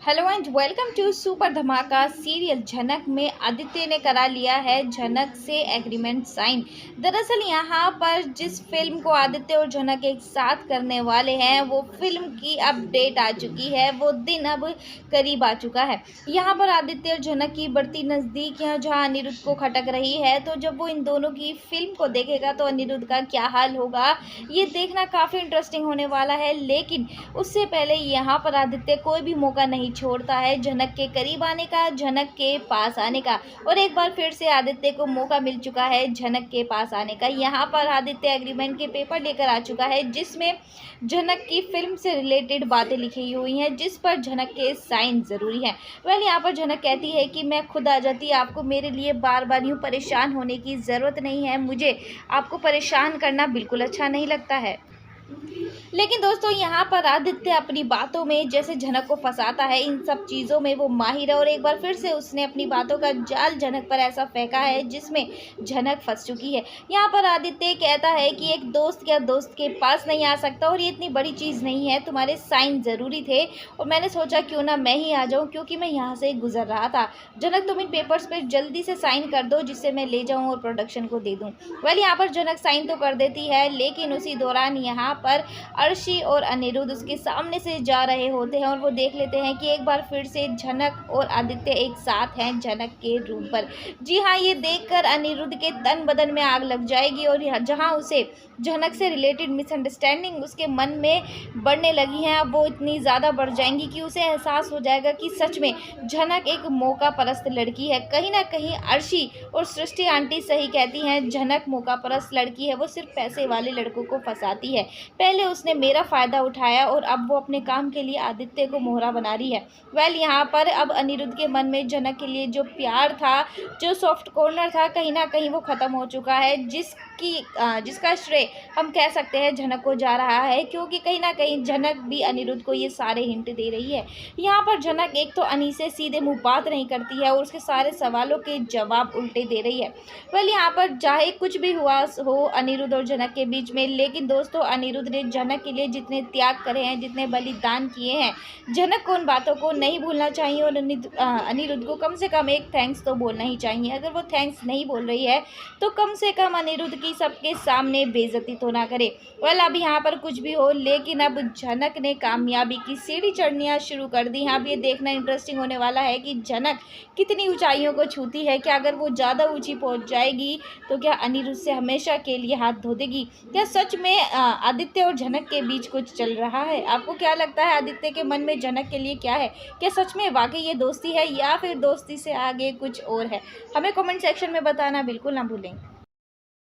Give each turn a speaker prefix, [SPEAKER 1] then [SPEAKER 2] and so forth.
[SPEAKER 1] Hello and welcome to super धमाका serial Jhanak में आदित्य ने करा लिया है झनक से एग्रीमेंट साइन। दरअसल यहाँ पर जिस फिल्म को आदित्य और झनक एक साथ करने वाले हैं वो फिल्म की अपडेट आ चुकी है, वो दिन अब करीब आ चुका है। यहाँ पर आदित्य और झनक की बढ़ती नज़दीकियाँ जहाँ अनिरुद्ध को खटक रही है, तो जब वो इन दोनों की फिल्म को देखेगा तो अनिरुद्ध का क्या हाल होगा ये देखना काफ़ी इंटरेस्टिंग होने वाला है। लेकिन उससे पहले यहाँ पर आदित्य कोई भी मौका नहीं छोड़ता है झनक के करीब आने का, झनक के पास आने का। और एक बार फिर से आदित्य को मौका मिल चुका है झनक के पास आने का। यहाँ पर आदित्य एग्रीमेंट के पेपर लेकर आ चुका है जिसमें झनक की फिल्म से रिलेटेड बातें लिखी हुई हैं, जिस पर झनक के साइन जरूरी है। यहाँ पर झनक कहती है कि मैं खुद आ जाती, आपको मेरे लिए बार बार यूँ परेशान होने की ज़रूरत नहीं है, मुझे आपको परेशान करना बिल्कुल अच्छा नहीं लगता है। लेकिन दोस्तों यहाँ पर आदित्य अपनी बातों में जैसे झनक को फंसाता है, इन सब चीज़ों में वो माहिर है। और एक बार फिर से उसने अपनी बातों का जाल झनक पर ऐसा फेंका है जिसमें झनक फंस चुकी है। यहाँ पर आदित्य कहता है कि एक दोस्त या दोस्त के पास नहीं आ सकता और ये इतनी बड़ी चीज़ नहीं है, तुम्हारे साइन ज़रूरी थे और मैंने सोचा क्यों ना मैं ही आ जाऊँ, क्योंकि मैं यहाँ से गुजर रहा था। झनक तुम इन पेपर्स पर जल्दी से साइन कर दो जिससे मैं ले जाऊँ और प्रोडक्शन को दे दूँ। यहाँ पर झनक साइन तो कर देती है, लेकिन उसी दौरान यहाँ पर अर्शी और अनिरुद्ध उसके सामने से जा रहे होते हैं और वो देख लेते हैं कि एक बार फिर से झनक और आदित्य एक साथ हैं झनक के रूम पर। जी हाँ, ये देखकर अनिरुद्ध के तन बदन में आग लग जाएगी और जहाँ उसे झनक से रिलेटेड मिसअंडरस्टैंडिंग उसके मन में बढ़ने लगी हैं, अब वो इतनी ज़्यादा बढ़ जाएंगी कि उसे एहसास हो जाएगा कि सच में झनक एक मौका परस्त लड़की है। कहीं ना कहीं अर्शी और सृष्टि आंटी सही कहती हैं, झनक मौका परस्त लड़की है, वो सिर्फ पैसे वाले लड़कों को फंसाती है। पहले उसने मेरा फ़ायदा उठाया और अब वो अपने काम के लिए आदित्य को मोहरा बना रही है। यहाँ पर अब अनिरुद्ध के मन में झनक के लिए जो प्यार था, जो सॉफ्ट कॉर्नर था, कहीं ना कहीं वो ख़त्म हो चुका है, जिसका श्रेय हम कह सकते हैं झनक को जा रहा है, क्योंकि कहीं ना कहीं झनक भी अनिरुद्ध को ये सारे हिंट दे रही है। यहाँ पर झनक एक तो अनी से सीधे मुँह बात नहीं करती है और उसके सारे सवालों के जवाब उल्टे दे रही है। यहाँ पर चाहे कुछ भी हुआ हो अनिरुद्ध और झनक के बीच में, लेकिन दोस्तों अनिरुद्ध ने झनक के लिए जितने त्याग करे हैं, जितने बलिदान किए हैं, झनक को उन बातों को नहीं भूलना चाहिए और अनिरुद्ध को कम से कम एक थैंक्स तो बोलना ही चाहिए। अगर वो थैंक्स नहीं बोल रही है तो कम से कम अनिरुद्ध की सबके सामने बेइज्जती तो ना करे। अब यहाँ पर कुछ भी हो, लेकिन अब झनक ने कामयाबी की सीढ़ी चढ़नियाँ शुरू कर दी। अब ये देखना इंटरेस्टिंग होने वाला है कि झनक कितनी ऊंचाइयों को छूती है। क्या अगर वो ज़्यादा ऊंची पहुँच जाएगी तो क्या अनिरुद्ध से हमेशा के लिए हाथ धो देगी? क्या सच में आदित्य और झनक के बीच कुछ चल रहा है? आपको क्या लगता है आदित्य के मन में झनक के लिए क्या है? क्या सच में वाकई ये दोस्ती है या फिर दोस्ती से आगे कुछ और है? हमें कमेंट सेक्शन में बताना बिल्कुल ना भूलें।